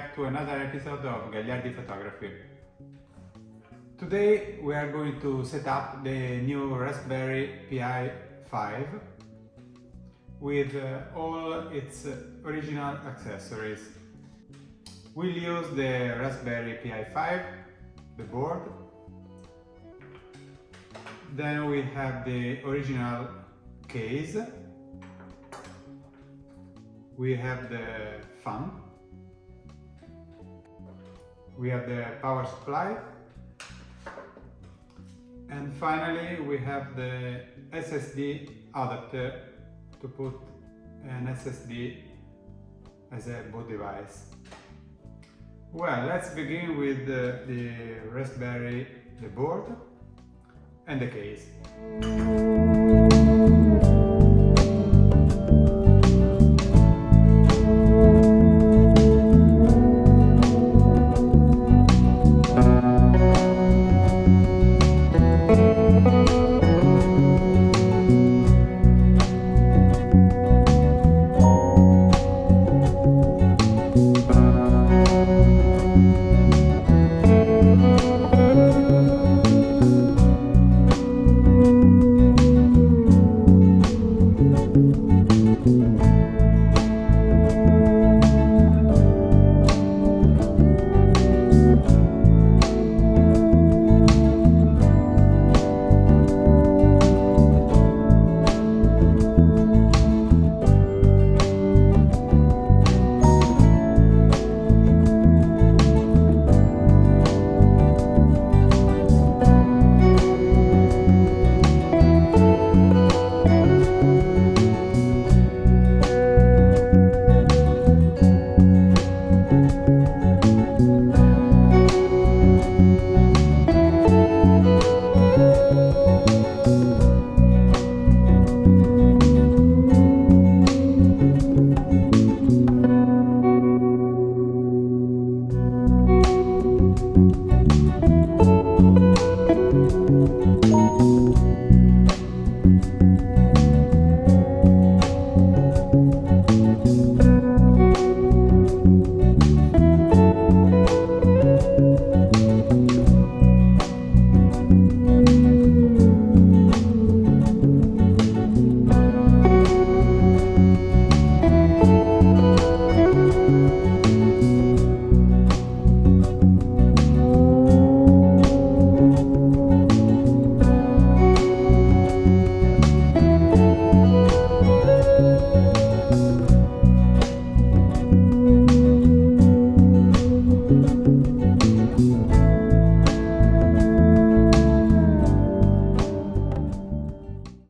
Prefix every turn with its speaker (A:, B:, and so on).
A: back to another episode of Gagliardi Photography. Today we are going to set up the new Raspberry Pi 5 with all its original accessories. We'll use the Raspberry Pi 5, the board, then we have the original case, we have the fan, we have the power supply, and finally we have the SSD adapter to put an SSD as a boot device. Well, let's begin with the Raspberry, the board and the case.